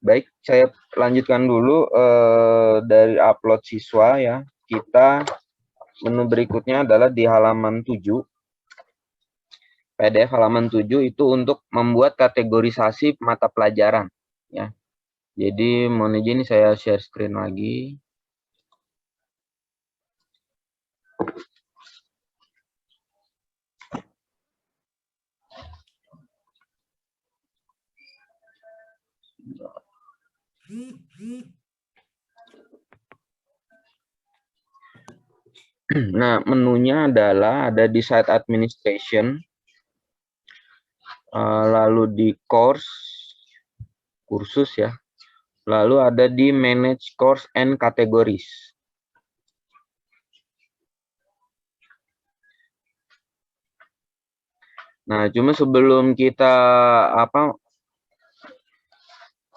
Baik, saya lanjutkan dulu dari upload siswa ya. Kita menu berikutnya adalah di halaman 7. PDF halaman 7 itu untuk membuat kategorisasi mata pelajaran ya. Jadi mohon izin saya share screen lagi. Nah, menunya adalah ada di site administration, lalu di kursus ya, lalu ada di manage course and categories. Nah, cuma sebelum kita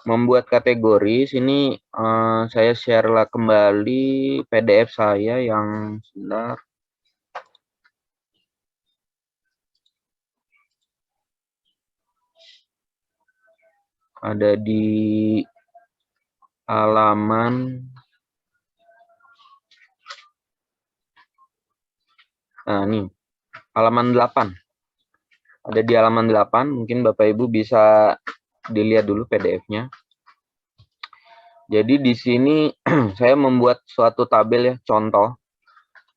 membuat kategori, sini saya share lah kembali PDF saya yang sebentar. Ada di halaman, nah ini halaman 8. Ada di halaman 8, mungkin Bapak Ibu bisa dilihat dulu PDF-nya. Jadi di sini saya membuat suatu tabel ya, contoh,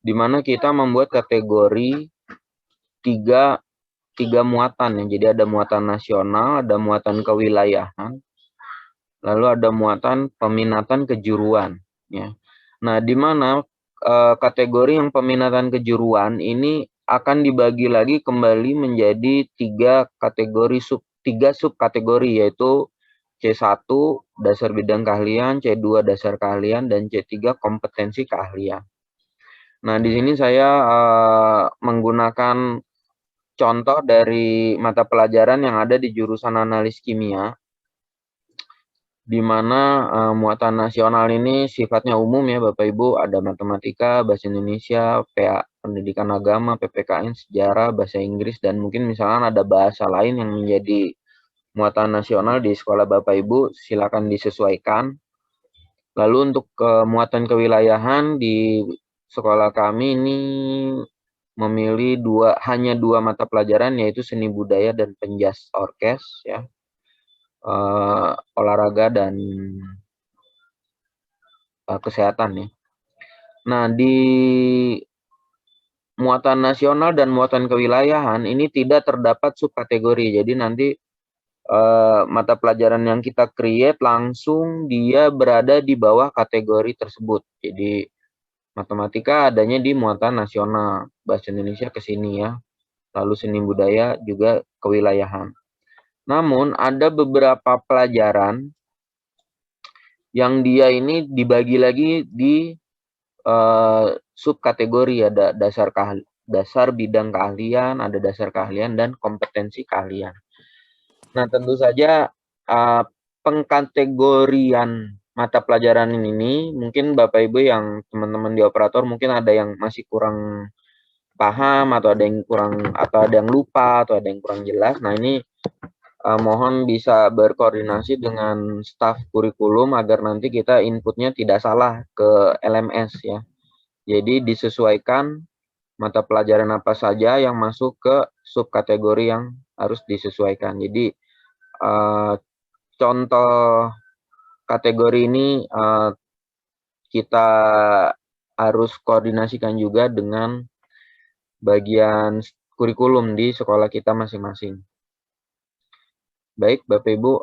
di mana kita membuat kategori tiga muatan ya. Jadi ada muatan nasional, ada muatan kewilayahan, lalu ada muatan peminatan kejuruan ya. Nah, di mana kategori yang peminatan kejuruan ini akan dibagi lagi kembali menjadi tiga subkategori, yaitu C1 dasar bidang keahlian, C2 dasar keahlian, dan C3 kompetensi keahlian. Nah, di sini saya menggunakan contoh dari mata pelajaran yang ada di jurusan analis kimia, di mana muatan nasional ini sifatnya umum ya Bapak Ibu, ada matematika, bahasa Indonesia, PA, pendidikan agama, PPKN, sejarah, bahasa Inggris, dan mungkin misalkan ada bahasa lain yang menjadi muatan nasional di sekolah Bapak Ibu, silakan disesuaikan. Lalu untuk muatan kewilayahan di sekolah kami ini memilih hanya dua mata pelajaran, yaitu seni budaya dan penjas orkes ya. Olahraga dan kesehatan ya. Nah, di muatan nasional dan muatan kewilayahan ini tidak terdapat subkategori. Jadi nanti mata pelajaran yang kita create langsung dia berada di bawah kategori tersebut. Jadi matematika adanya di muatan nasional, bahasa Indonesia ke sini ya. Lalu seni budaya juga kewilayahan. Namun ada beberapa pelajaran yang dia ini dibagi lagi di subkategori, ada dasar bidang keahlian, ada dasar keahlian, dan kompetensi keahlian. Nah, tentu saja pengkategorian mata pelajaran ini mungkin Bapak Ibu yang teman-teman di operator mungkin ada yang masih kurang paham, atau ada yang kurang, atau ada yang lupa, atau ada yang kurang jelas. Nah, ini mohon bisa berkoordinasi dengan staf kurikulum agar nanti kita inputnya tidak salah ke LMS ya. Jadi disesuaikan mata pelajaran apa saja yang masuk ke subkategori yang harus disesuaikan. Jadi contoh kategori ini kita harus koordinasikan juga dengan bagian kurikulum di sekolah kita masing-masing. Baik, Bapak Ibu,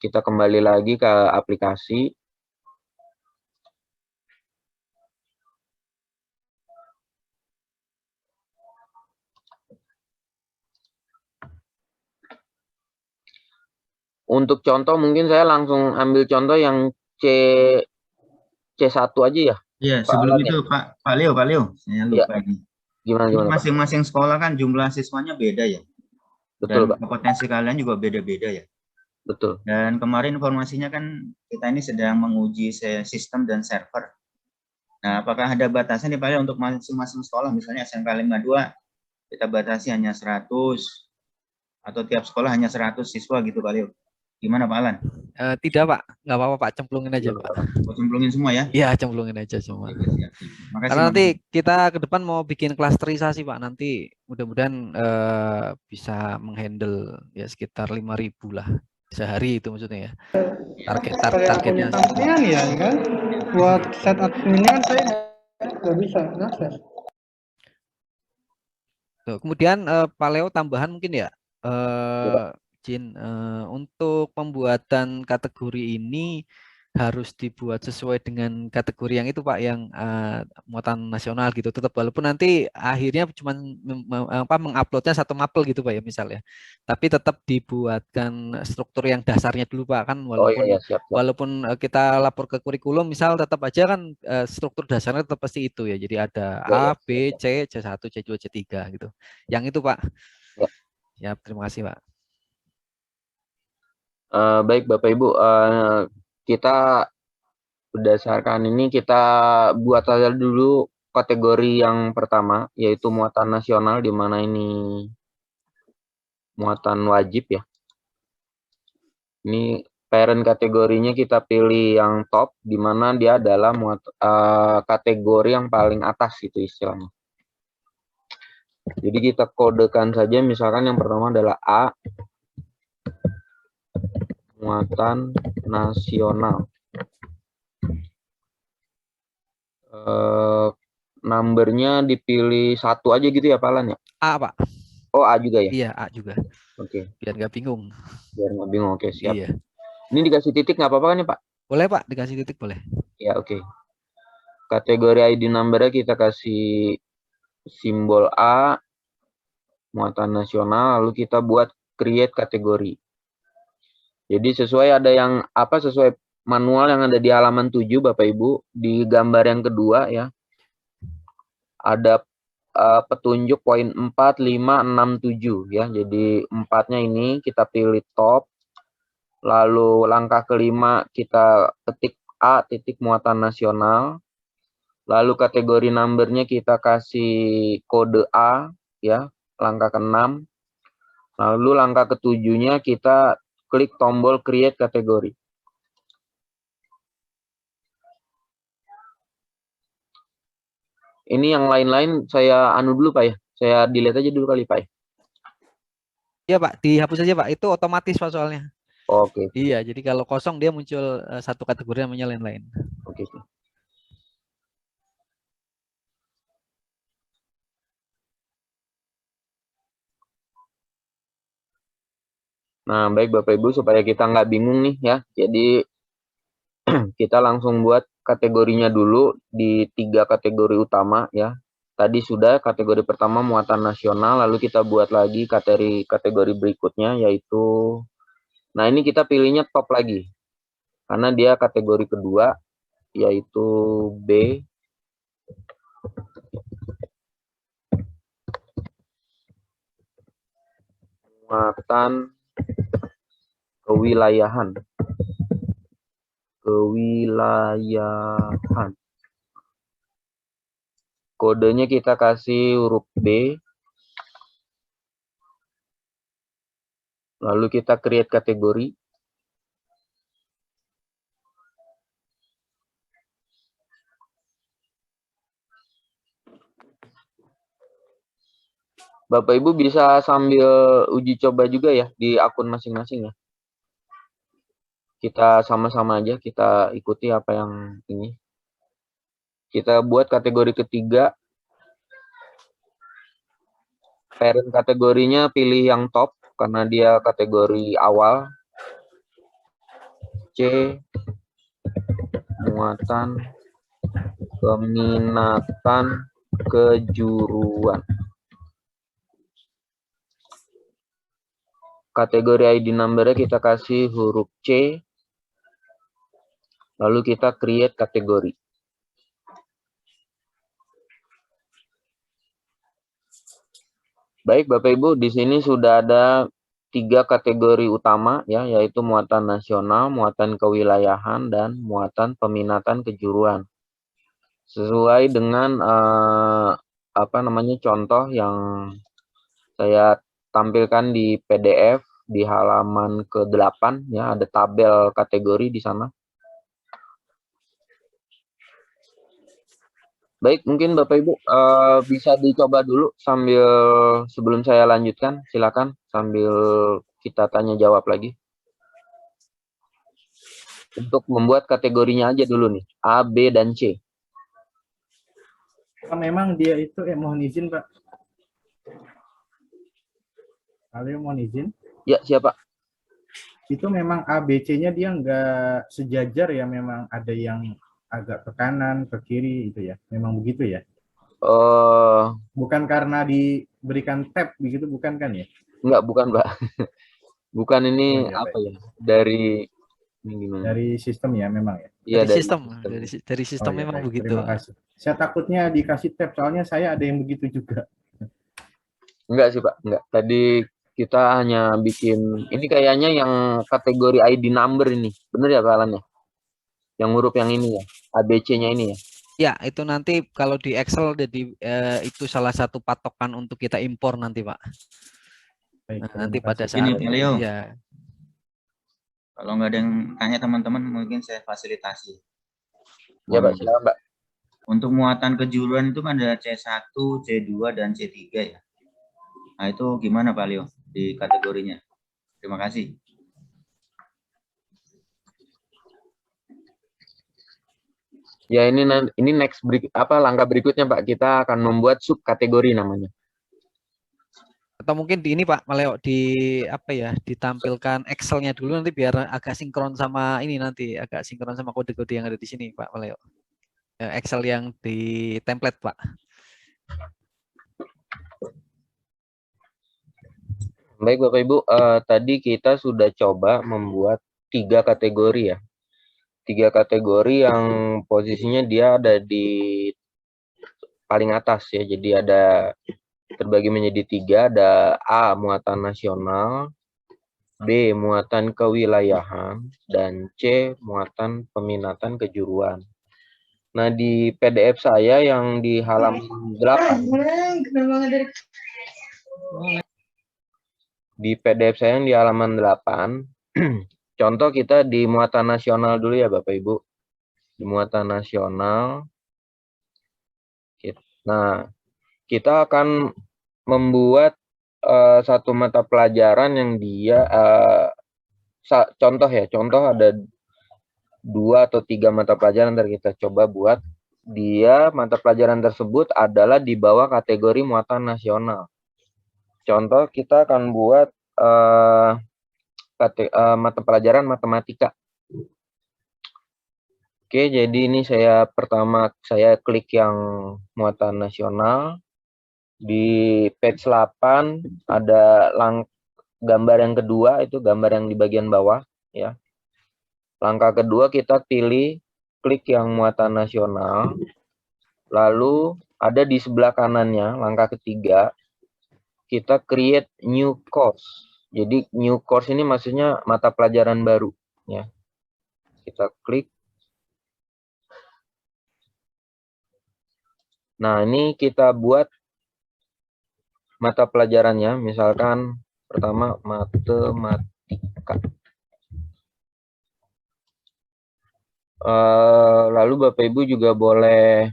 kita kembali lagi ke aplikasi. Untuk contoh mungkin saya langsung ambil contoh yang C1 aja ya. Iya, sebelum itu Pak Leo, saya lupa ini. Gimana masing-masing sekolah kan jumlah siswanya beda ya. Betul, dan kompetensi kalian juga beda-beda ya. Betul. Dan kemarin informasinya kan kita ini sedang menguji sistem dan server. Nah, apakah ada batasan nih Pak untuk masing-masing sekolah, misalnya SMK 52 kita batasi hanya 100 atau tiap sekolah hanya 100 siswa gitu Pak Leo? Gimana Pak Alan? Tidak Pak, nggak apa-apa Pak, cemplungin aja Pak. Oh, cemplungin semua ya? Iya, cemplungin aja semua. Oke, siap, siap. Makasih, Karena nanti makasih. kita ke depan mau bikin klasterisasi Pak, nanti mudah-mudahan bisa menghandle ya sekitar 5.000 lah sehari itu maksudnya ya. Saya punya Targetnya seperti itu. tampilan ya kan, buat set adminnya kan saya nggak bisa ngakses. Tuh, kemudian Pak Leo tambahan mungkin ya, Jin, untuk pembuatan kategori ini harus dibuat sesuai dengan kategori yang itu Pak, yang muatan nasional gitu. Tetap walaupun nanti akhirnya cuma menguploadnya satu mapel gitu Pak ya misalnya. Tapi tetap dibuatkan struktur yang dasarnya dulu Pak, kan Oh iya, ya, siap, siap. walaupun kita lapor ke kurikulum misal tetap aja kan struktur dasarnya tetap pasti itu ya. Jadi ada Ya, A, B, C, C1, C2, C3 gitu. Yang itu Pak. Ya. Ya, terima kasih Pak. Baik Bapak Ibu, kita berdasarkan ini kita buat aja dulu kategori yang pertama, yaitu muatan nasional, di mana ini muatan wajib ya. Ini parent kategorinya kita pilih yang top, di mana dia adalah kategori yang paling atas itu istilahnya. Jadi kita kodekan saja, misalkan yang pertama adalah A, muatan nasional. Numbernya dipilih satu aja gitu ya Pak Alan ya? A Pak. Oh A juga ya? Iya A juga. Oke. Biar nggak bingung. Biar nggak bingung, oke siap. Iya. Ini dikasih titik nggak apa-apa kan ya Pak? Boleh Pak, dikasih titik boleh. Ya oke. Kategori ID number-nya kita kasih simbol A, muatan nasional, lalu kita buat create kategori. Jadi sesuai ada yang sesuai manual yang ada di halaman 7 Bapak Ibu, di gambar yang kedua ya. Ada petunjuk poin 4, 5, 6, 7 ya. Jadi 4-nya ini kita pilih top. Lalu langkah kelima kita ketik A titik muatan nasional. Lalu kategori numbernya kita kasih kode A ya, langkah ke-6. Lalu langkah ke-7-nya kita klik tombol create kategori. Ini yang lain-lain saya anu dulu Pak ya. Saya delete aja dulu kali Pak ya. Iya Pak, dihapus aja Pak. Itu otomatis Pak soalnya. Oke. Iya, jadi kalau kosong dia muncul satu kategori namanya lain-lain. Oke. Nah, baik Bapak Ibu, supaya kita nggak bingung nih ya. Jadi kita langsung buat kategorinya dulu di 3 kategori utama ya. Tadi sudah kategori pertama muatan nasional, lalu kita buat lagi kategori berikutnya yaitu, nah ini kita pilihnya top lagi. Karena dia kategori kedua yaitu B. Muatan kewilayahan. Kodenya kita kasih huruf B. Lalu kita create kategori. Bapak Ibu bisa sambil uji coba juga ya di akun masing-masing ya. Kita sama-sama aja, kita ikuti apa yang ini. Kita buat kategori ketiga. Parent kategorinya pilih yang top karena dia kategori awal. C, muatan peminatan kejuruan. Kategori ID number-nya kita kasih huruf C. Lalu kita create kategori. Baik Bapak Ibu, di sini sudah ada 3 kategori utama ya, yaitu muatan nasional, muatan kewilayahan, dan muatan peminatan kejuruan. Sesuai dengan contoh yang saya tampilkan di PDF di halaman ke-8 ya, ada tabel kategori di sana. Baik, mungkin Bapak Ibu bisa dicoba dulu sambil sebelum saya lanjutkan, silakan sambil kita tanya jawab lagi. Untuk membuat kategorinya aja dulu nih, A, B, dan C. Memang dia itu mohon izin Pak. Kalau mohon izin. Ya, siapa? Itu memang ABC-nya dia nggak sejajar ya, memang ada yang agak ke kanan, ke kiri itu ya. Memang begitu ya. Bukan karena diberikan tab begitu, bukan kan ya? Enggak, bukan Pak. Bukan ini Oh, iya, apa baik. ya? Dari ini gimana? Dari sistem ya memang ya. Iya, Dari sistem, dari Oh, sistem iya, memang baik. begitu. Terima kasih. Saya takutnya dikasih tab, soalnya saya ada yang begitu juga. Enggak sih Pak, enggak. Tadi kita hanya bikin, ini kayaknya yang kategori ID number ini. Bener ya Pak Alan ya? Yang huruf yang ini ya, ABC-nya ini ya? Ya, itu nanti kalau di Excel jadi itu salah satu patokan untuk kita impor nanti Pak. Baik, Nah, terima nanti pada kasih. saat Ini Pak Leo, ya. kalau nggak ada yang tanya teman-teman, mungkin saya fasilitasi. Ya Pak, silakan Pak. Untuk muatan kejuruan itu kan ada C1, C2, dan C3 ya. Nah itu gimana Pak Leo di kategorinya? Terima kasih. Ya ini next langkah berikutnya Pak, kita akan membuat subkategori namanya. Atau mungkin di ini Pak Maleo di apa ya, ditampilkan Excel-nya dulu nanti biar agak sinkron sama ini, nanti agak sinkron sama kode-kode yang ada di sini Pak Maleo. Excel yang di template Pak. Baik Bapak Ibu, tadi kita sudah coba membuat 3 kategori ya. 3 kategori yang posisinya dia ada di paling atas ya. Jadi ada terbagi menjadi 3, ada A muatan nasional, B muatan kewilayahan, dan C muatan peminatan kejuruan. Nah di PDF saya yang di halaman 8, di PDF saya yang di halaman 8, contoh kita di muatan nasional dulu ya Bapak Ibu. Di muatan nasional, nah kita akan membuat satu mata pelajaran yang dia contoh ada 2 atau 3 mata pelajaran, ntar kita coba buat dia mata pelajaran tersebut adalah di bawah kategori muatan nasional. Contoh kita akan buat mata pelajaran matematika. Oke, jadi ini pertama saya klik yang muatan nasional. Di page 8 ada gambar yang kedua, itu gambar yang di bagian bawah ya. Langkah kedua kita klik yang muatan nasional. Lalu ada di sebelah kanannya, langkah ketiga, kita create new course. Jadi new course ini maksudnya mata pelajaran baru ya. Kita klik. Nah, ini kita buat mata pelajarannya, misalkan pertama matematika. Lalu Bapak Ibu juga boleh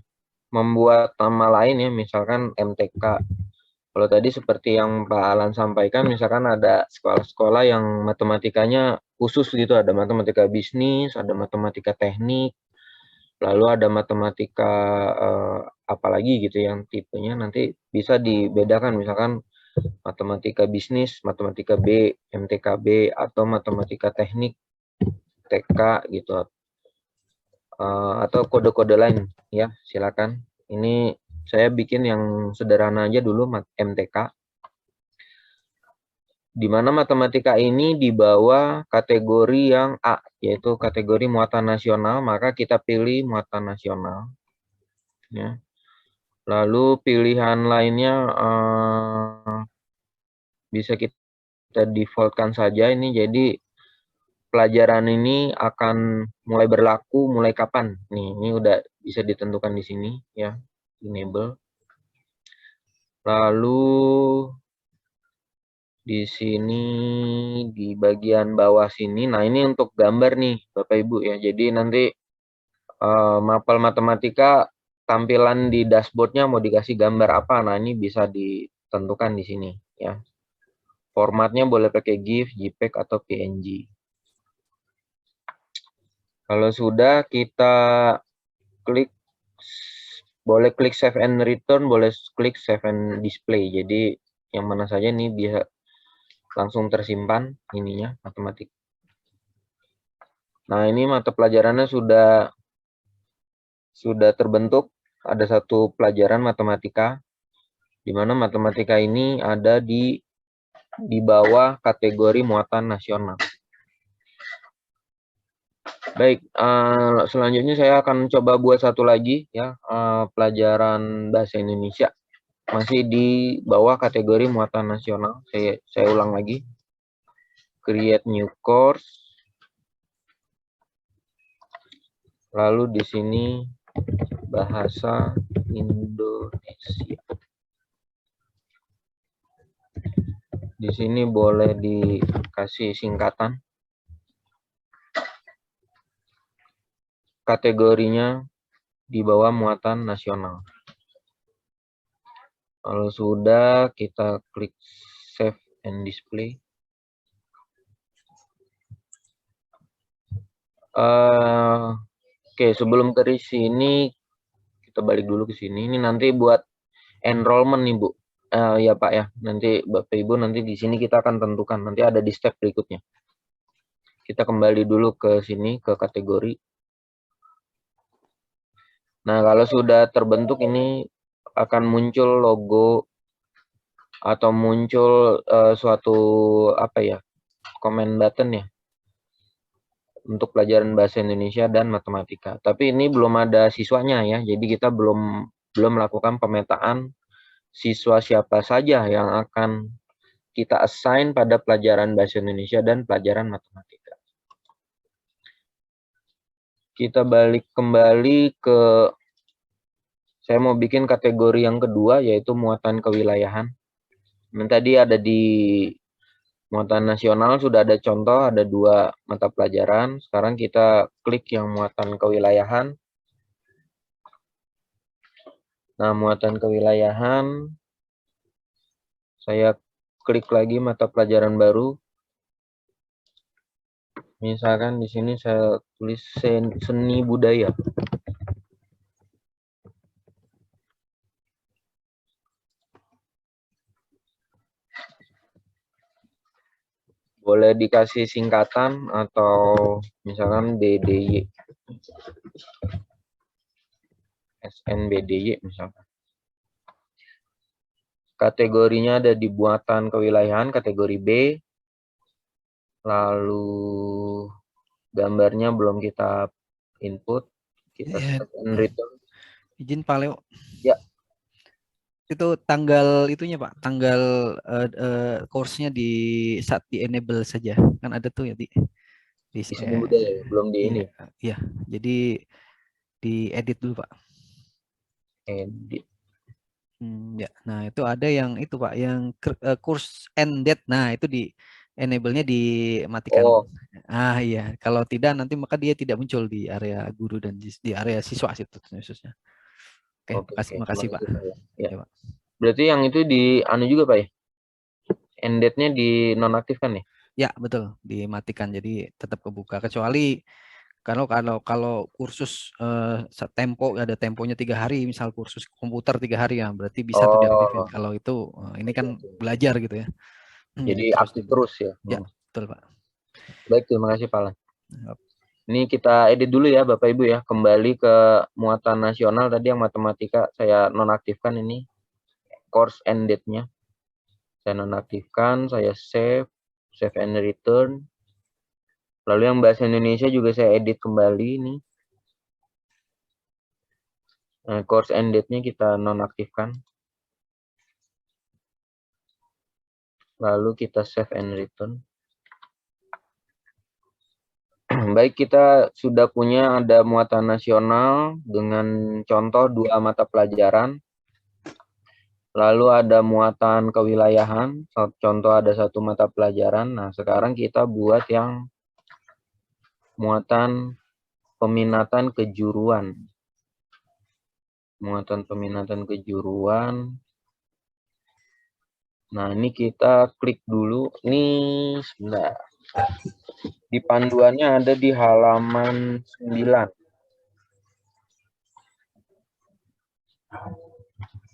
membuat nama lain ya, misalkan MTK. Kalau tadi seperti yang Pak Alan sampaikan, misalkan ada sekolah-sekolah yang matematikanya khusus gitu, ada matematika bisnis, ada matematika teknik, lalu ada matematika apalagi gitu yang tipenya nanti bisa dibedakan, misalkan matematika bisnis, matematika B, MTKB, atau matematika teknik, TK gitu, atau kode-kode lain ya, silakan. Ini saya bikin yang sederhana aja dulu, MTK. Di mana matematika ini di bawah kategori yang A, yaitu kategori muatan nasional, maka kita pilih muatan nasional. Ya. Lalu pilihan lainnya bisa kita defaultkan saja ini, jadi pelajaran ini akan mulai berlaku mulai kapan? Nih, ini udah bisa ditentukan di sini ya, enable. Lalu Di sini di bagian bawah sini. Nah, ini untuk gambar nih, Bapak Ibu ya. Jadi nanti mapel matematika tampilan di dashboardnya mau dikasih gambar apa. Nah, ini bisa ditentukan di sini ya. Formatnya boleh pakai GIF, JPEG atau PNG. Kalau sudah kita klik, boleh klik save and return, boleh klik save and display. Jadi yang mana saja nih bisa langsung tersimpan ininya matematik. Nah, ini mata pelajarannya sudah terbentuk. Ada satu pelajaran matematika, di mana matematika ini ada di bawah kategori muatan nasional. Baik, selanjutnya saya akan coba buat satu lagi ya, pelajaran bahasa Indonesia. Masih di bawah kategori muatan nasional. Saya ulang lagi. Create new course. Lalu di sini bahasa Indonesia. Di sini boleh dikasih singkatan. Kategorinya di bawah muatan nasional. Kalau sudah, kita klik save and display. Oke, sebelum ke sini kita balik dulu ke sini. Ini nanti buat enrollment nih, Bu. Ya, Pak ya. Nanti Bapak Ibu nanti di sini kita akan tentukan. Nanti ada di step berikutnya. Kita kembali dulu ke sini ke kategori. Nah, kalau sudah terbentuk ini akan muncul logo atau muncul suatu apa ya? Comment button ya. Untuk pelajaran bahasa Indonesia dan matematika. Tapi ini belum ada siswanya ya. Jadi kita belum melakukan pemetaan siswa siapa saja yang akan kita assign pada pelajaran bahasa Indonesia dan pelajaran matematika. Kita balik kembali ke, saya mau bikin kategori yang kedua, yaitu muatan kewilayahan. Nah, tadi ada di muatan nasional, sudah ada contoh, ada 2 mata pelajaran. Sekarang kita klik yang muatan kewilayahan. Nah, muatan kewilayahan, saya klik lagi mata pelajaran baru. Misalkan di sini saya tulis seni budaya. Boleh dikasih singkatan atau misalkan BDY. SNBDY misalkan. Kategorinya ada di muatan kewilayahan kategori B. Lalu gambarnya belum kita input. Kita save and return. Izin Pak Leo. Ya. Itu tanggal itunya Pak, tanggal course-nya di saat di enable saja. Kan ada tuh ya di seni budaya, belum di ini. Iya, jadi di edit dulu Pak. Edit. Ya, nah itu ada yang itu Pak, yang course ended. Nah, itu di enable-nya dimatikan. Oh. Iya, kalau tidak nanti maka dia tidak muncul di area guru dan di area siswa situ khususnya. Oke, makasih Pak. Ya. Ya, Pak. Berarti yang itu di anu juga Pak ya? Ended-nya dinonaktifkan ya? Ya, betul, dimatikan. Jadi tetap kebuka kecuali kalau kursus tempo ada temponya 3 hari, misal kursus komputer 3 hari ya, berarti bisa tuh diaktifin. Kalau itu ini kan belajar gitu ya. Jadi aktif terus ya. Ya, betul Pak. Baik, terima kasih Pak Lan. Ini kita edit dulu ya Bapak Ibu ya. Kembali ke muatan nasional tadi yang matematika saya nonaktifkan ini. Course ended-nya. Saya nonaktifkan, saya save and return. Lalu yang bahasa Indonesia juga saya edit kembali ini. Nah, course ended-nya kita nonaktifkan. Lalu kita save and return. Baik, kita sudah punya ada muatan nasional dengan contoh 2 mata pelajaran. Lalu ada muatan kewilayahan, contoh ada satu mata pelajaran. Nah, sekarang kita buat yang muatan peminatan kejuruan. Muatan peminatan kejuruan. Nah, ini kita klik dulu. Ini sebentar. Di panduannya ada di halaman 9.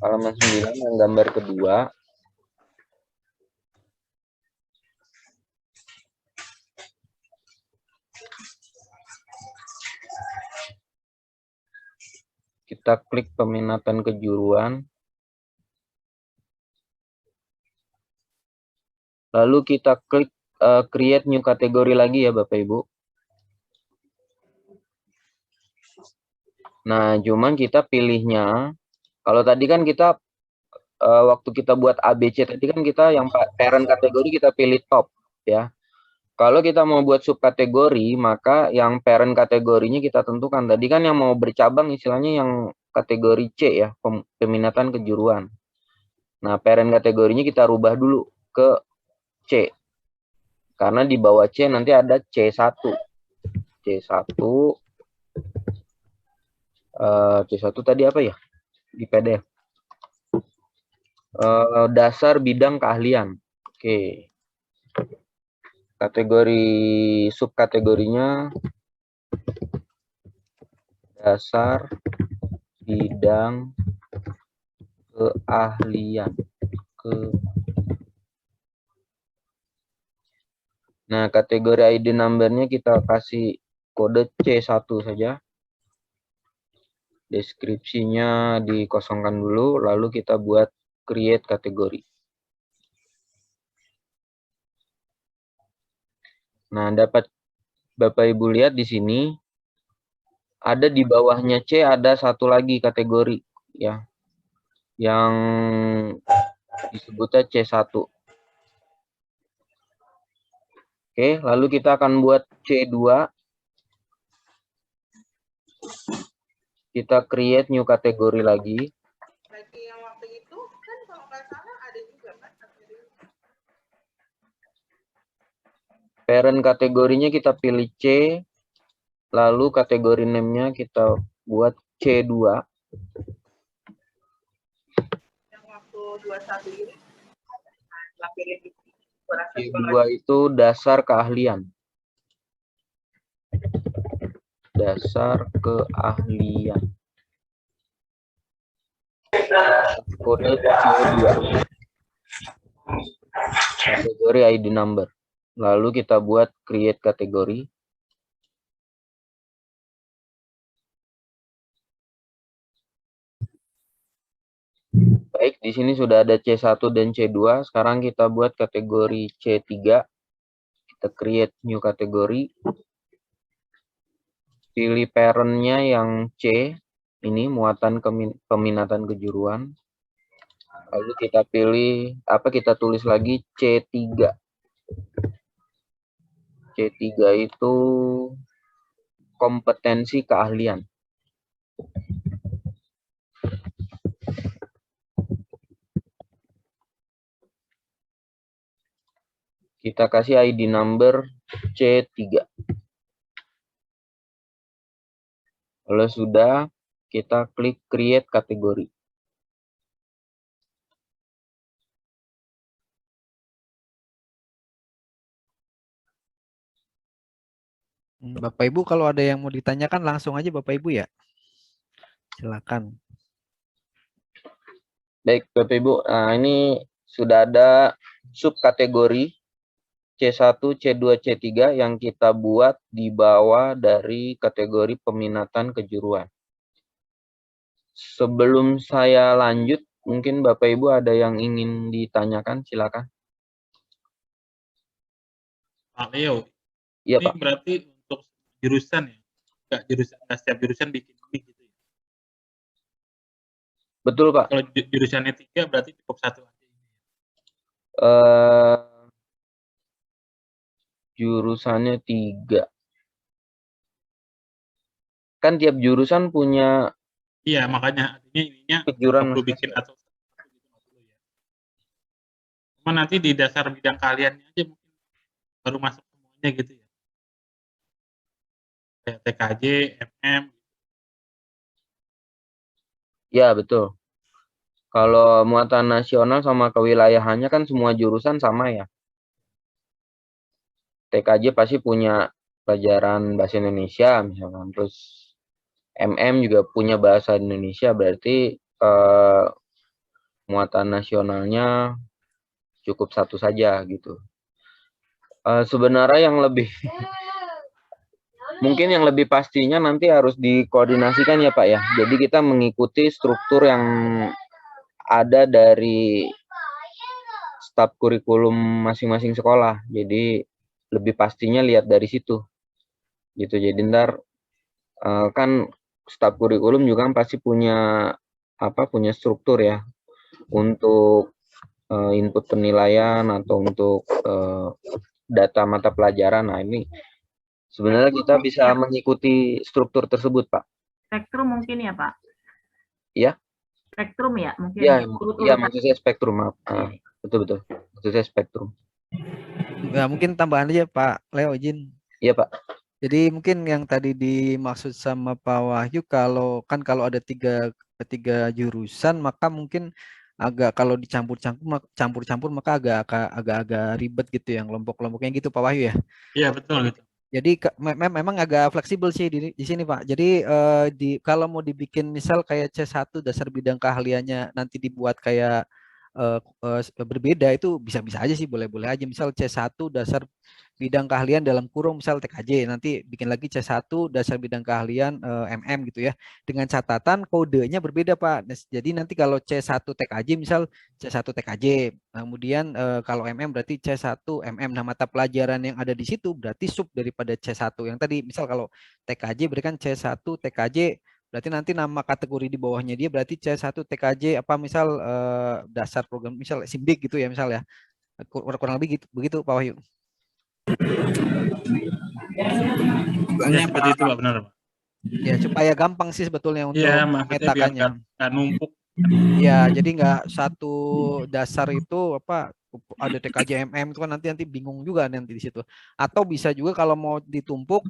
Halaman 9 yang gambar kedua. Kita klik peminatan kejuruan. Lalu kita klik create new kategori lagi ya Bapak Ibu. Nah, cuman kita pilihnya, kalau tadi kan kita waktu kita buat ABC tadi kan kita yang parent kategori kita pilih top ya. Kalau kita mau buat subkategori, maka yang parent kategorinya kita tentukan. Tadi kan yang mau bercabang istilahnya yang kategori C ya, peminatan kejuruan. Nah, parent kategorinya kita rubah dulu ke C. Karena di bawah C nanti ada C1. C1 C1 tadi apa ya? Di PDF. Dasar bidang keahlian. Oke. Kategori subkategorinya dasar bidang keahlian. Nah, kategori ID number-nya kita kasih kode C1 saja. Deskripsinya dikosongkan dulu, lalu kita buat create kategori. Nah, dapat Bapak Ibu lihat di sini ada di bawahnya C ada satu lagi kategori ya. Yang disebutnya C1. Oke, lalu kita akan buat C2. Kita create new kategori lagi. Yang waktu itu kan kalau nggak salah ada juga kan Parent kategorinya kita pilih C, lalu kategori name-nya kita buat C2. yang waktu 21 ini C2 itu dasar keahlian. Dasar keahlian. Kode C2. Kategori ID number. Lalu kita buat create kategori. Baik, di sini sudah ada C1 dan C2. Sekarang kita buat kategori C3. Kita create new kategori. Pilih parent-nya yang C. Ini muatan peminatan kejuruan. Lalu kita pilih, kita tulis lagi C3. C3 itu kompetensi keahlian. Kita kasih ID number C3. Kalau sudah, kita klik create kategori. Bapak Ibu kalau ada yang mau ditanyakan langsung aja Bapak Ibu ya. Silakan. Baik Bapak Ibu, nah ini sudah ada subkategori C1, C2, C3 yang kita buat di bawah dari kategori peminatan kejuruan. Sebelum saya lanjut, mungkin Bapak Ibu ada yang ingin ditanyakan, silakan. Pak Leo, Iya ini Pak. berarti untuk jurusan ya? Nggak setiap jurusan bikin ini gitu ya? Betul Pak. Kalau jurusannya 3 berarti cukup 1 aja. Jurusannya 3. Kan tiap jurusan punya Iya, makanya artinya ininya kejuruan perlu bikin atau Cuma nanti di dasar bidang keahliannya aja mungkin baru masuk semuanya gitu ya. Kayak TKJ, MM. Ya, betul. Kalau muatan nasional sama kewilayahannya kan semua jurusan sama ya. TKJ pasti punya pelajaran bahasa Indonesia misalkan, terus MM juga punya bahasa Indonesia, berarti muatan nasionalnya cukup satu saja gitu. Sebenarnya yang lebih mungkin yang lebih pastinya nanti harus dikoordinasikan ya Pak ya. Jadi kita mengikuti struktur yang ada dari staf kurikulum masing-masing sekolah. Jadi lebih pastinya lihat dari situ. Gitu. Jadi ntar kan staf kurikulum juga kan pasti punya punya struktur ya untuk input penilaian atau untuk data mata pelajaran. Nah, ini sebenarnya kita bisa mengikuti struktur tersebut, Pak. Spektrum mungkin ya, Pak? Iya. Spektrum ya, mungkin. Iya, maksud saya spektrum, maaf. Betul. Maksud saya spektrum. Ya, mungkin tambahan aja Pak Leo, izin. Iya, Pak. Jadi mungkin yang tadi dimaksud sama Pak Wahyu, kalau ada tiga jurusan, maka mungkin agak kalau dicampur-campur maka agak ribet gitu yang kelompok-kelompoknya gitu Pak Wahyu ya. Iya, betul gitu. Jadi memang agak fleksibel sih di sini Pak. Jadi kalau mau dibikin misal kayak C1 dasar bidang keahliannya nanti dibuat kayak berbeda, itu bisa-bisa aja sih, boleh-boleh aja. Misal C1 dasar bidang keahlian dalam kurung misal TKJ, nanti bikin lagi C1 dasar bidang keahlian MM gitu ya. Dengan catatan kodenya berbeda Pak. Jadi nanti kalau C1 TKJ misal C1 TKJ, kemudian kalau MM berarti C1 MM. Nah, mata pelajaran yang ada di situ berarti sub daripada C1. Yang tadi misal kalau TKJ berikan C1 TKJ, berarti nanti nama kategori di bawahnya dia berarti C1 TKJ misal dasar program misal SIMDIK gitu ya misal ya. Kurang lebih gitu, begitu Pak Wahyu. Seperti itu Pak, benar Pak. Ya, supaya gampang sih sebetulnya untuk memetakannya. Nggak numpuk. Ya, jadi nggak satu dasar itu ada TKJ MM itu kan nanti bingung juga nanti di situ. Atau bisa juga kalau mau ditumpuk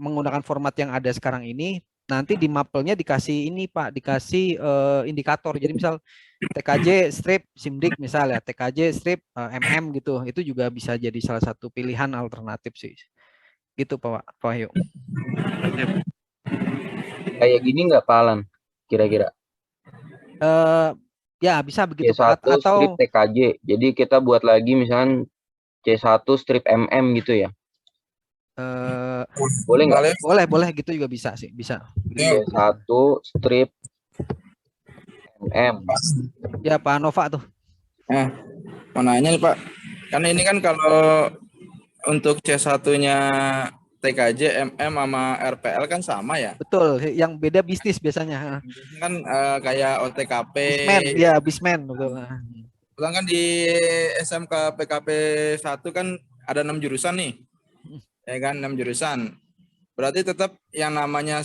menggunakan format yang ada sekarang ini, nanti di mapelnya dikasih ini Pak, dikasih indikator. Jadi misal TKJ strip SIMDIK misal ya, TKJ strip MM gitu. Itu juga bisa jadi salah satu pilihan alternatif sih. Gitu Pak Wahyu. Kayak gini nggak Pak Alan kira-kira? Ya bisa begitu C1 Pak. Atau strip TKJ. Jadi kita buat lagi misalnya C1 strip MM gitu ya. Boleh nggak? Boleh gitu juga bisa sih, bisa. C1 strip MM. Ya Pak Nova tuh. Mau nanya nih Pak, karena ini kan kalau untuk C1-nya TKJ, MM sama RPL kan sama ya? Betul, yang beda bisnis biasanya. Kan kayak OTKP. Bisman, betul. Kan di SMK PKP 1 kan ada 6 jurusan nih. Ya kan, 6 jurusan. Berarti tetap yang namanya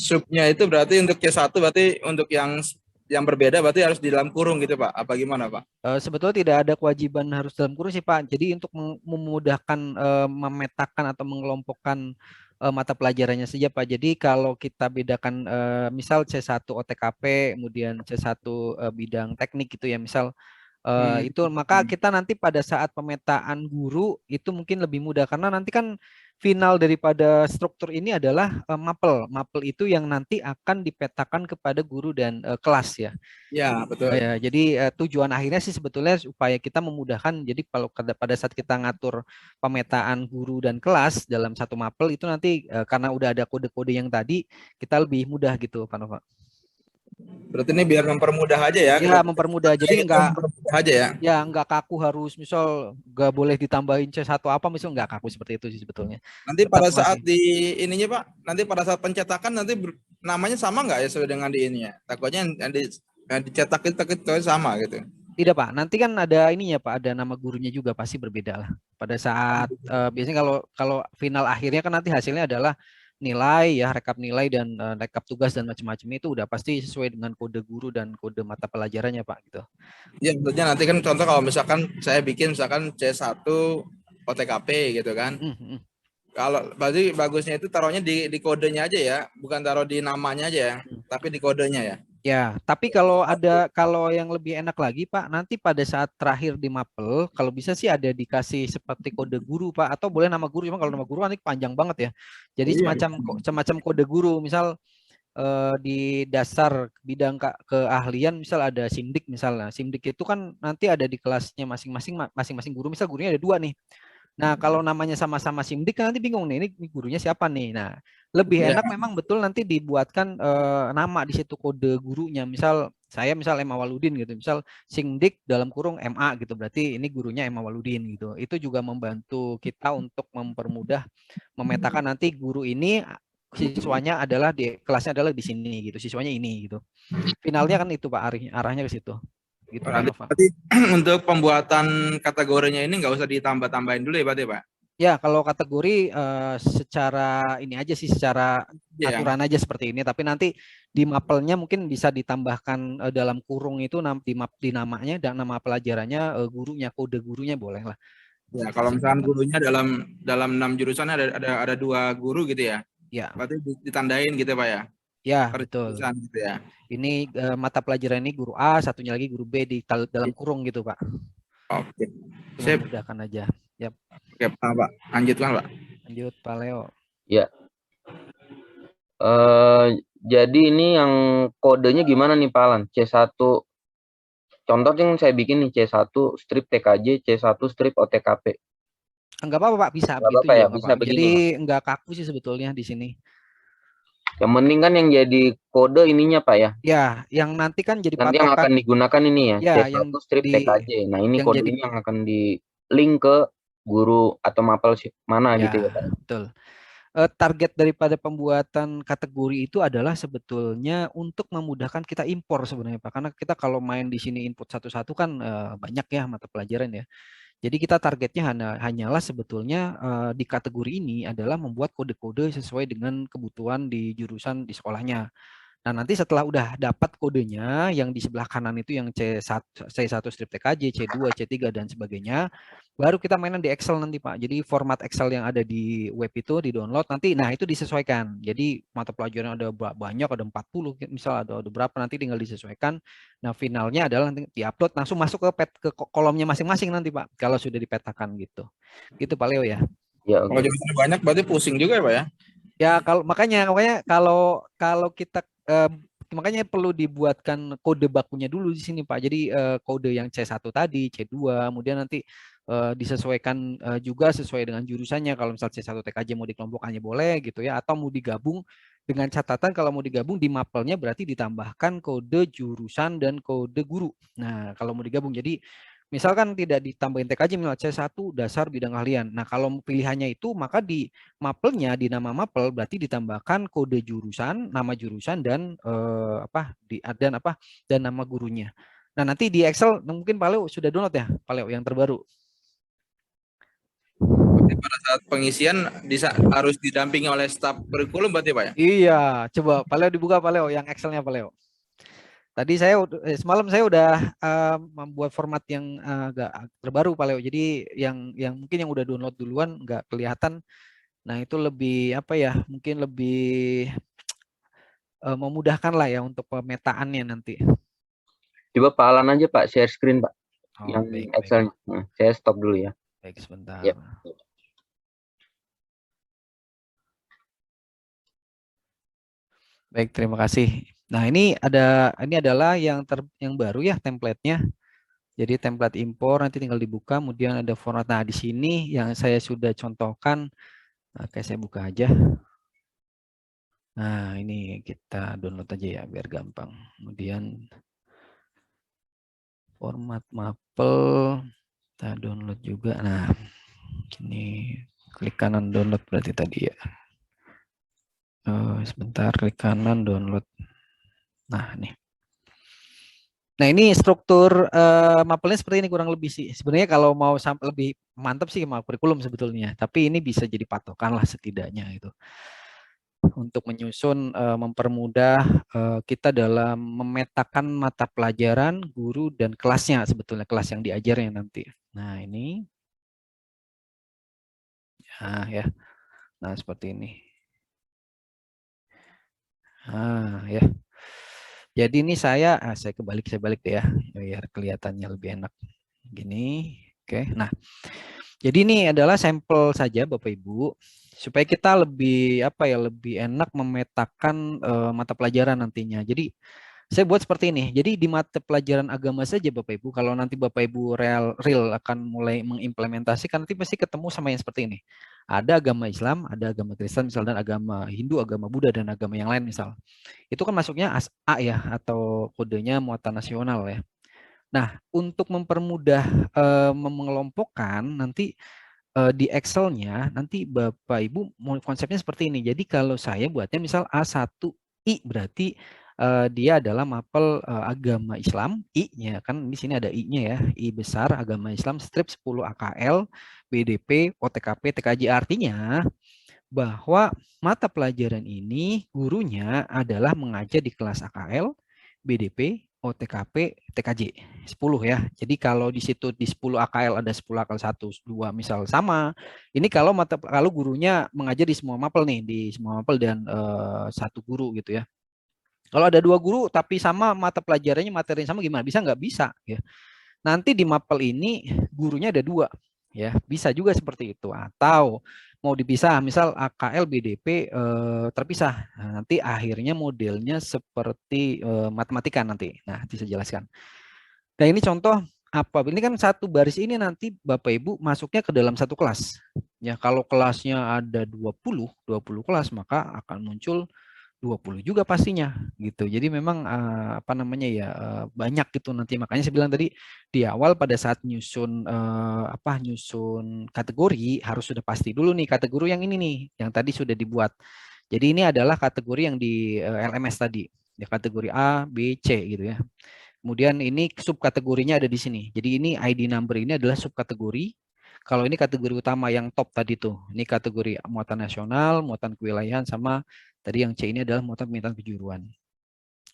subnya itu berarti untuk C1 berarti untuk yang berbeda berarti harus di dalam kurung gitu Pak, apa gimana Pak? Sebetulnya tidak ada kewajiban harus dalam kurung sih Pak. Jadi untuk memudahkan memetakan atau mengelompokkan mata pelajarannya saja Pak. Jadi kalau kita bedakan misal C1 OTKP, kemudian C1 bidang teknik gitu ya misal, itu maka kita nanti pada saat pemetaan guru itu mungkin lebih mudah, karena nanti kan final daripada struktur ini adalah mapel. Mapel itu yang nanti akan dipetakan kepada guru dan kelas ya. Ya, betul. Ya, jadi tujuan akhirnya sih sebetulnya supaya kita memudahkan. Jadi kalau pada saat kita ngatur pemetaan guru dan kelas dalam satu mapel itu nanti karena udah ada kode-kode yang tadi, kita lebih mudah gitu Pak Nova. Berarti ini biar mempermudah aja ya? Ya, mempermudah. Jadi enggak aja ya? Ya, enggak kaku harus misal enggak boleh ditambahin C1 misal enggak kaku seperti itu sih sebetulnya. Nanti pada saat di ininya Pak, nanti pada saat pencetakan nanti namanya sama enggak ya sesuai dengan di ininya? Takutnya yang dicetak itu sama gitu. Tidak Pak, nanti kan ada ininya Pak, ada nama gurunya juga pasti berbeda lah. Pada saat biasanya kalau final akhirnya kan nanti hasilnya adalah nilai ya, rekap nilai dan rekap tugas dan macam-macam itu udah pasti sesuai dengan kode guru dan kode mata pelajarannya Pak gitu. Ya, tentunya nanti kan contoh kalau misalkan saya bikin misalkan C1 OTKP gitu kan. Kalau berarti bagusnya itu taruhnya di kodenya aja ya, bukan taruh di namanya aja ya, tapi di kodenya ya. Ya, tapi kalau yang lebih enak lagi Pak, nanti pada saat terakhir di mapel, kalau bisa sih ada dikasih seperti kode guru Pak, atau boleh nama guru, cuma kalau nama guru nanti panjang banget ya. Jadi Iya, semacam kode guru, misal di dasar bidang keahlian, misal ada simdik misalnya. Simdik itu kan nanti ada di kelasnya masing-masing guru, misal gurunya ada 2 nih. Nah, kalau namanya sama-sama simdik kan nanti bingung nih, ini gurunya siapa nih. Nah, lebih enak memang betul nanti dibuatkan nama di situ kode gurunya. Misal M. Awaludin gitu. Misal Simdik dalam kurung MA gitu. Berarti ini gurunya M. Awaludin gitu. Itu juga membantu kita untuk mempermudah memetakan nanti guru ini siswanya adalah di kelasnya adalah di sini gitu. Siswanya ini gitu. Finalnya kan itu Pak, arahnya ke situ. Gitu, berarti untuk pembuatan kategorinya ini nggak usah ditambah-tambahin dulu ya berarti Pak? Ya, kalau kategori secara ini aja sih, secara aturan aja seperti ini. Tapi nanti di mapelnya mungkin bisa ditambahkan dalam kurung itu di namanya dan nama pelajarannya gurunya, kode gurunya boleh lah. Ya, kalau misalkan gurunya dalam 6 jurusan ada 2 guru gitu ya? Ya. Berarti ditandain gitu Pak ya? Ya, betul. Gitu ya. Ini mata pelajaran ini guru A, satunya lagi guru B di dalam kurung gitu Pak. Oke. Sip. Mudahkan aja. Yap. Oke Pak, lanjutkan Pak. Lanjut Pak Leo. Ya. Jadi ini yang kodenya gimana nih Pak Alan? C1, contoh yang saya bikin nih C1 strip TKJ, C1 strip OTKP. Enggak apa-apa Pak, bisa begitu ya. Bisa begini. Jadi enggak kaku sih sebetulnya di sini. Yang penting kan yang jadi kode ininya Pak ya? Ya, yang nanti kan jadi nanti yang akan digunakan ini ya, C1 strip TKJ. Nah ini kodenya yang akan di link ke guru atau mapel mana gitu ya Pak? Betul. Target daripada pembuatan kategori itu adalah sebetulnya untuk memudahkan kita impor sebenarnya Pak. Karena kita kalau main di sini input satu-satu kan banyak ya mata pelajaran ya. Jadi kita targetnya hanyalah sebetulnya di kategori ini adalah membuat kode-kode sesuai dengan kebutuhan di jurusan di sekolahnya. Nah, nanti setelah udah dapat kodenya yang di sebelah kanan itu yang C1 strip TKJ, C2, C3 dan sebagainya, baru kita mainan di Excel nanti Pak. Jadi format Excel yang ada di web itu di download nanti, nah itu disesuaikan. Jadi mata pelajaran ada banyak, ada 40 misal ada berapa nanti tinggal disesuaikan. Nah finalnya adalah nanti diupload langsung masuk ke kolomnya masing-masing nanti Pak. Kalau sudah dipetakan gitu. Gitu Pak Leo ya. Ya. Kalau jurusannya banyak berarti pusing juga ya Pak ya? Ya kalau makanya kalau kita makanya perlu dibuatkan kode bakunya dulu di sini Pak. Jadi kode yang C1 tadi, C2, kemudian nanti disesuaikan juga sesuai dengan jurusannya. Kalau misal C1 TKJ mau dikelompokkannya boleh gitu ya, atau mau digabung dengan catatan kalau mau digabung di mapelnya berarti ditambahkan kode jurusan dan kode guru. Nah, kalau mau digabung jadi misalkan tidak ditambahin TKJ misalnya C1 dasar bidang keahlian. Nah, kalau pilihannya itu maka di mapelnya di nama mapel berarti ditambahkan kode jurusan, nama jurusan dan dan nama gurunya. Nah, nanti di Excel mungkin Pak Leo sudah download ya, Pak Leo yang terbaru. Berarti pada saat pengisian harus didampingi oleh staf kurikulum berarti Pak ya? Iya, coba Pak Leo dibuka Pak Leo yang Excelnya Pak Leo. Tadi semalam saya udah membuat format yang agak terbaru Pak Leo. Jadi yang mungkin yang udah download duluan nggak kelihatan. Nah itu lebih mungkin lebih memudahkan lah ya untuk pemetaannya nanti. Coba Pak Alan aja Pak share screen Pak. Yang Excel-nya. Nah, saya stop dulu ya. Baik sebentar. Yep. Baik, terima kasih. Nah, ini adalah yang baru ya template-nya. Jadi template impor nanti tinggal dibuka, kemudian ada format. Nah, di sini yang saya sudah contohkan. Oke, saya buka aja. Nah, ini kita download aja ya biar gampang. Kemudian format mapel kita download juga. Nah, ini klik kanan download berarti tadi ya. Sebentar, klik kanan download. Nah, nih. Nah, ini struktur mapelnya seperti ini kurang lebih sih. Sebenarnya kalau mau lebih mantap sih mau kurikulum sebetulnya, tapi ini bisa jadi patokan lah setidaknya itu. untuk menyusun mempermudah kita dalam memetakan mata pelajaran, guru dan kelasnya, sebetulnya kelas yang diajarnya nanti. Nah, ini. Nah, ya. Nah, seperti ini. Nah, ya. Jadi ini saya balik deh ya, biar kelihatannya lebih enak. Gini. Oke. Nah, jadi ini adalah sampel saja Bapak Ibu, supaya kita lebih lebih enak memetakan mata pelajaran nantinya. Jadi saya buat seperti ini. Jadi di mata pelajaran agama saja Bapak Ibu, kalau nanti Bapak Ibu real akan mulai mengimplementasikan, nanti pasti ketemu sama yang seperti ini. Ada agama Islam, ada agama Kristen, misalnya agama Hindu, agama Buddha, dan agama yang lain misal. Itu kan masuknya A ya, atau kodenya muatan nasional ya. Nah, untuk mempermudah mengelompokkan nanti di Excel-nya, nanti Bapak Ibu konsepnya seperti ini. Jadi kalau saya buatnya misal A1I, berarti dia adalah mapel agama Islam, I-nya kan di sini ada I-nya ya, I besar agama Islam strip 10 AKL, BDP, OTKP, TKJ. Artinya bahwa mata pelajaran ini gurunya adalah mengajar di kelas AKL, BDP, OTKP, TKJ 10 ya. Jadi kalau di situ di 10 AKL ada 10 AKL 1, 2 misal sama. Ini kalau gurunya mengajar di semua mapel nih, di semua mapel dan satu guru gitu ya. Kalau ada 2 guru tapi sama mata pelajarannya, materinya sama, gimana? Bisa nggak? Bisa ya. Nanti di mapel ini gurunya ada 2 ya, bisa juga seperti itu. Atau mau dipisah, misal AKL BDP terpisah. Nah, nanti akhirnya modelnya seperti matematika nanti. Nah, bisa jelaskan. Nah, ini contoh apa? Ini kan satu baris ini nanti Bapak Ibu masuknya ke dalam satu kelas. Ya, kalau kelasnya ada 20 kelas, maka akan muncul 20 juga pastinya gitu. Jadi memang banyak gitu nanti. Makanya saya bilang tadi di awal pada saat nyusun nyusun kategori harus sudah pasti dulu nih kategori yang ini nih yang tadi sudah dibuat. Jadi ini adalah kategori yang di LMS tadi. Ya, kategori A, B, C gitu ya. Kemudian ini subkategorinya ada di sini. Jadi ini ID number ini adalah subkategori. Kalau ini kategori utama yang top tadi tuh. Ini kategori muatan nasional, muatan kewilayahan, sama tadi yang C ini adalah muatan permintaan kejuruan.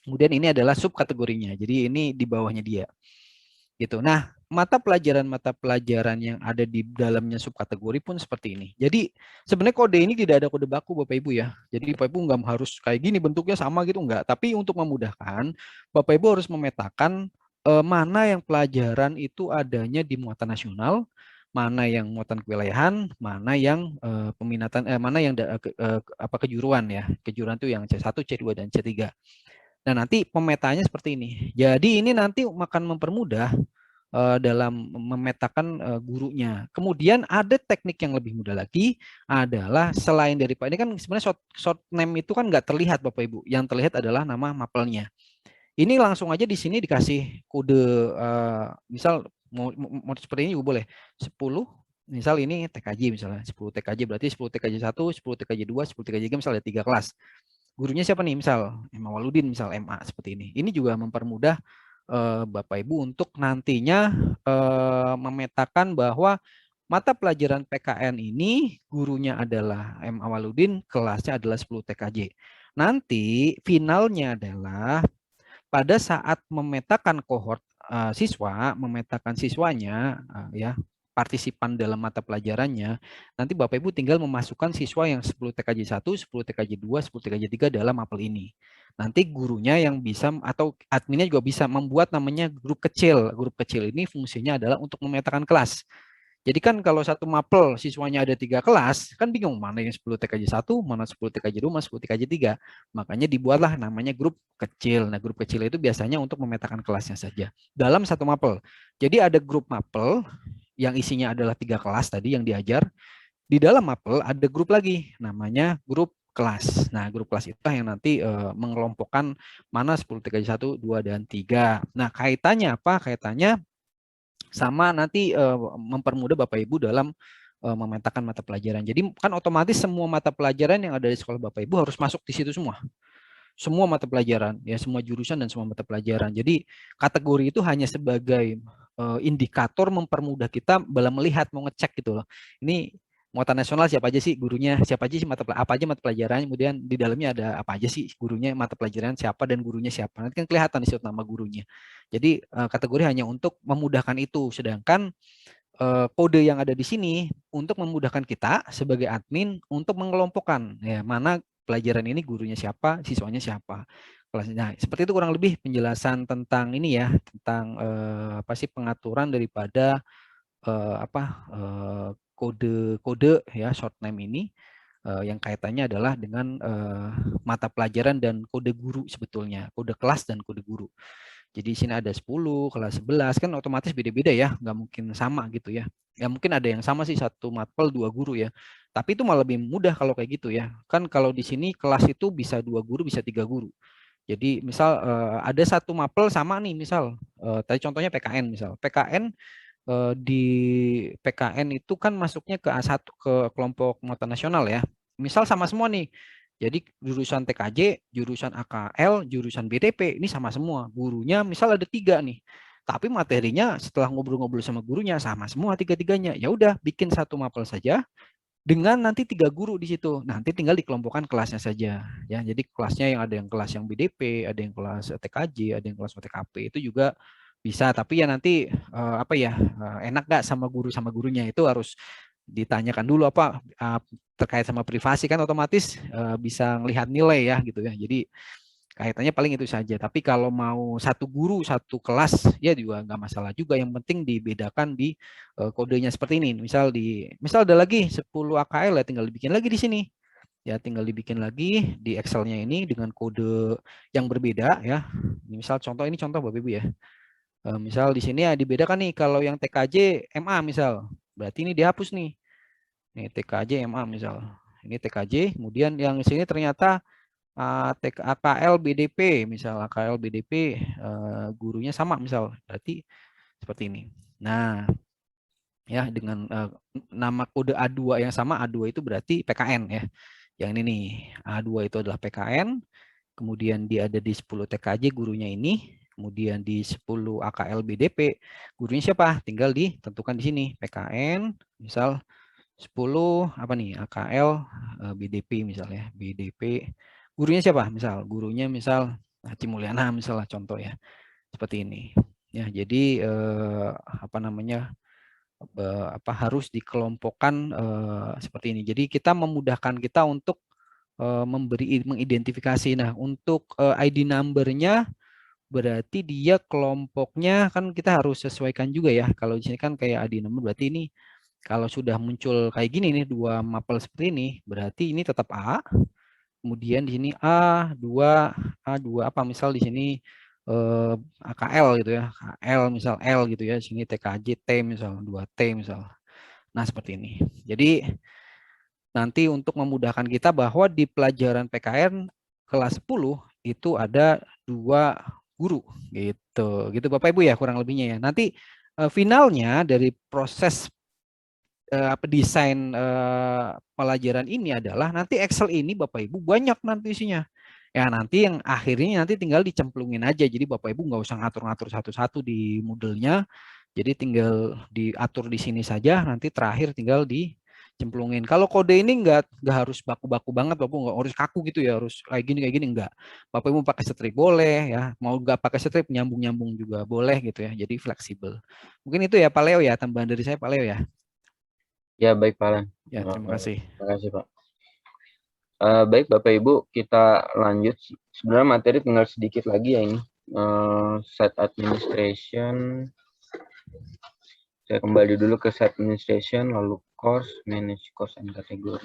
Kemudian ini adalah subkategorinya. Jadi ini di bawahnya dia. Gitu. Nah, mata pelajaran yang ada di dalamnya subkategori pun seperti ini. Jadi sebenarnya kode ini tidak ada kode baku Bapak Ibu ya. Jadi Bapak Ibu nggak harus kayak gini bentuknya sama gitu, enggak. Tapi untuk memudahkan, Bapak Ibu harus memetakan mana yang pelajaran itu adanya di muatan nasional, mana yang muatan kewilayahan, mana yang peminatan, mana yang kejuruan ya. Kejuruan itu yang C1, C2 dan C3. Nah, nanti pemetanya seperti ini. Jadi ini nanti akan mempermudah dalam memetakan gurunya. Kemudian ada teknik yang lebih mudah lagi adalah selain dari ini kan sebenarnya short name itu kan nggak terlihat Bapak Ibu. Yang terlihat adalah nama mapelnya. Ini langsung aja di sini dikasih kode misal mau seperti ini juga boleh. 10 misal ini TKJ misalnya 10 TKJ berarti 10 TKJ 1, 10 TKJ 2, 10 TKJ 3 misalnya 3 kelas. Gurunya siapa nih? Misal Waludin, misal MA seperti ini. Ini juga mempermudah Bapak Ibu untuk nantinya memetakan bahwa mata pelajaran PKN ini gurunya adalah MA Waludin, kelasnya adalah 10 TKJ. Nanti finalnya adalah pada saat memetakan kohort siswa, memetakan siswanya ya, partisipan dalam mata pelajarannya, nanti Bapak Ibu tinggal memasukkan siswa yang 10 TKJ 1, 10 TKJ 2, 10 TKJ 3 dalam mapel ini. Nanti gurunya yang bisa atau adminnya juga bisa membuat namanya grup kecil. Grup kecil ini fungsinya adalah untuk memetakan kelas. Jadi kan kalau satu mapel siswanya ada 3 kelas, kan bingung mana yang 10 TKJ 1, mana 10 TKJ 2, mana 10 TKJ 3. Makanya dibuatlah namanya grup kecil. Nah, grup kecil itu biasanya untuk memetakan kelasnya saja dalam satu mapel. Jadi ada grup mapel yang isinya adalah 3 kelas tadi yang diajar. Di dalam mapel ada grup lagi, namanya grup kelas. Nah, grup kelas itu yang nanti mengelompokkan mana 10 TKJ 1, 2, dan 3. Nah, kaitannya apa? Kaitannya sama nanti mempermudah Bapak Ibu dalam memetakan mata pelajaran. Jadi kan otomatis semua mata pelajaran yang ada di sekolah Bapak Ibu harus masuk di situ semua. Semua mata pelajaran, ya semua jurusan dan semua mata pelajaran. Jadi kategori itu hanya sebagai indikator mempermudah kita dalam melihat, mau ngecek gitu loh. Ini muatan nasional siapa aja sih gurunya, siapa aja sih apa aja mata pelajarannya, kemudian di dalamnya ada apa aja sih gurunya, mata pelajaran siapa dan gurunya siapa. Nanti kan kelihatan di situ nama gurunya. Jadi kategori hanya untuk memudahkan itu, sedangkan kode yang ada di sini untuk memudahkan kita sebagai admin untuk mengelompokkan ya mana pelajaran ini gurunya siapa, siswanya siapa. Nah, seperti itu kurang lebih penjelasan tentang ini ya, tentang apa sih pengaturan daripada kode-kode ya short name ini yang kaitannya adalah dengan mata pelajaran dan kode guru sebetulnya, kode kelas dan kode guru. Jadi di sini ada 10, kelas 11 kan otomatis beda-beda ya, nggak mungkin sama gitu ya. Ya mungkin ada yang sama sih satu matpel 2 guru ya. Tapi itu malah lebih mudah kalau kayak gitu ya. Kan kalau di sini kelas itu bisa 2 guru, bisa 3 guru. Jadi misal ada satu mapel sama nih, misal tadi contohnya PKN misal. PKN di PKN itu kan masuknya ke A1 ke kelompok muatan nasional ya. Misal sama semua nih. Jadi jurusan TKJ, jurusan AKL, jurusan BDP ini sama semua. Gurunya misal ada 3 nih. Tapi materinya setelah ngobrol-ngobrol sama gurunya sama semua 3-tiganya. Ya udah bikin satu mapel saja dengan nanti 3 guru di situ. Nanti tinggal dikelompokkan kelasnya saja ya. Jadi kelasnya yang ada yang kelas yang BDP, ada yang kelas TKJ, ada yang kelas TKP itu juga bisa. Tapi ya nanti apa ya enak nggak sama gurunya itu harus ditanyakan dulu apa terkait sama privasi kan otomatis bisa melihat nilai ya gitu ya. Jadi kaitannya paling itu saja. Tapi kalau mau satu guru, satu kelas, ya juga nggak masalah juga. Yang penting dibedakan di kodenya seperti ini. Misal ada lagi 10 AKL ya tinggal dibikin lagi di sini. Ya tinggal dibikin lagi di Excel-nya ini dengan kode yang berbeda ya. Misal ini contoh Bapak Ibu ya. Misal di sini ya dibedakan nih kalau yang TKJ MA misal. Berarti ini dihapus nih. Nih TKJ MA misal. Ini TKJ, kemudian yang di sini ternyata AKL BDP misal AKL BDP gurunya sama misal berarti seperti ini. Nah ya dengan nama kode A2 yang sama, A2 itu berarti PKN ya. Yang ini nih A2 itu adalah PKN, kemudian dia ada di 10 TKJ gurunya ini, kemudian di 10 AKL BDP gurunya siapa? Tinggal ditentukan di sini PKN misal 10 apa nih AKL BDP misalnya BDP gurunya siapa misal gurunya misal Haji Mulyana misalnya contoh ya seperti ini ya. Jadi apa namanya harus dikelompokkan seperti ini. Jadi kita memudahkan kita untuk mengidentifikasi. Nah untuk ID number-nya berarti dia kelompoknya kan kita harus sesuaikan juga ya. Kalau di sini kan kayak ID number berarti ini kalau sudah muncul kayak gini nih 2 mapel seperti ini, berarti ini tetap A. Kemudian di sini A2 apa misal di sini AKL gitu ya. KL misal L gitu ya. Di sini TKJ T misal 2T misal. Nah, seperti ini. Jadi nanti untuk memudahkan kita bahwa di pelajaran PKN kelas 10 itu ada 2 guru gitu. Gitu Bapak Ibu ya kurang lebihnya ya. Nanti finalnya dari proses desain pelajaran ini adalah nanti Excel ini Bapak Ibu banyak nanti isinya. Ya nanti yang akhirnya nanti tinggal dicemplungin aja. Jadi Bapak Ibu nggak usah ngatur-ngatur satu-satu di Moodle-nya. Jadi tinggal diatur di sini saja. Nanti terakhir tinggal dicemplungin. Kalau kode ini nggak harus baku-baku banget, Bapak nggak harus kaku gitu ya, harus kayak gini enggak. Bapak Ibu pakai strip boleh ya, mau nggak pakai strip nyambung-nyambung juga boleh gitu ya. Jadi fleksibel. Mungkin itu ya Pak Leo ya, tambahan dari saya Pak Leo ya. Ya baik Pak Len. Ya terima kasih. Terima kasih Pak. Baik Bapak Ibu kita lanjut. Sebenarnya materi tinggal sedikit lagi ya ini. Set administration. Saya kembali dulu ke set administration, lalu course, manage course and categories.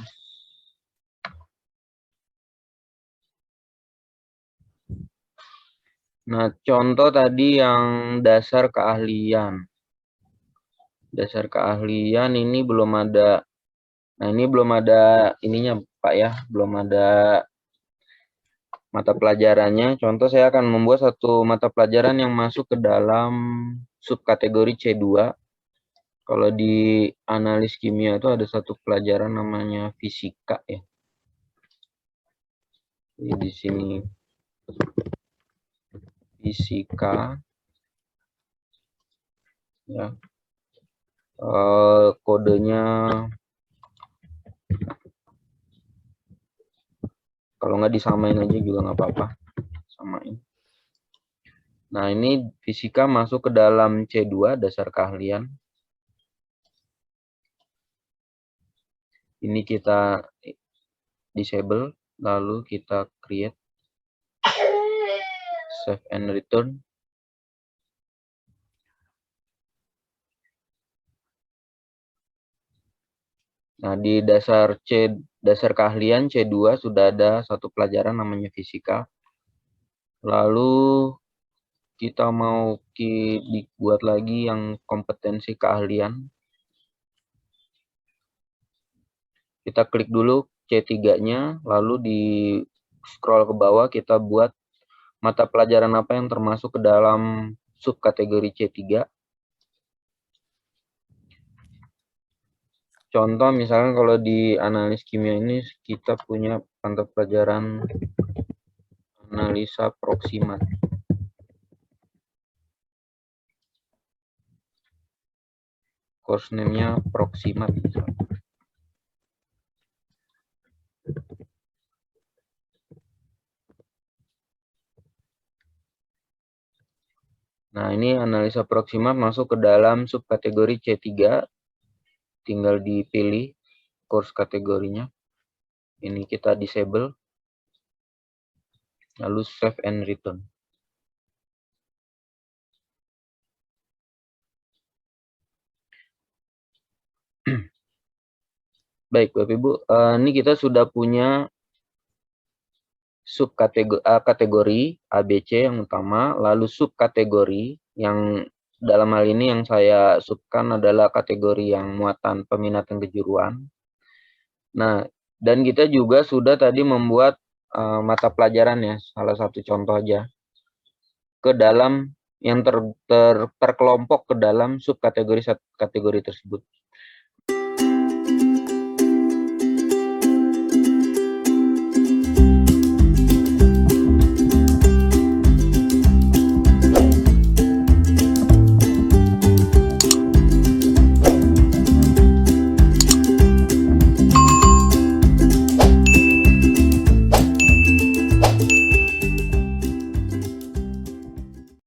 Nah, contoh tadi yang dasar keahlian. Dasar keahlian ini belum ada. Nah, ini belum ada ininya Pak ya, belum ada mata pelajarannya. Contoh saya akan membuat satu mata pelajaran yang masuk ke dalam subkategori C2. Kalau di analis kimia itu ada satu pelajaran namanya fisika ya. Jadi di sini fisika ya. Kodenya Kalau nggak disamain aja juga nggak apa-apa. Samain. Nah, ini fisika masuk ke dalam C2, dasar keahlian. Ini kita disable, lalu kita create, save and return. Nah, di dasar keahlian C2 sudah ada satu pelajaran namanya fisika. Lalu kita mau dibuat lagi yang kompetensi keahlian. Kita klik dulu C3-nya, lalu di scroll ke bawah kita buat mata pelajaran apa yang termasuk ke dalam subkategori C3. Contoh misalnya kalau di analis kimia ini kita punya mata pelajaran analisa proksimat. Course name-nya proksimat. Nah, ini analisa proksimat masuk ke dalam subkategori C3. Tinggal dipilih course kategorinya. Ini kita disable. Lalu save and return. Baik, Bapak Ibu, ini kita sudah punya kategori ABC yang utama, lalu subkategori yang dalam hal ini yang saya subkan adalah kategori yang muatan peminatan kejuruan. Nah, dan kita juga sudah tadi membuat mata pelajaran ya, salah satu contoh aja, ke dalam yang terkelompok ke dalam subkategori kategori tersebut.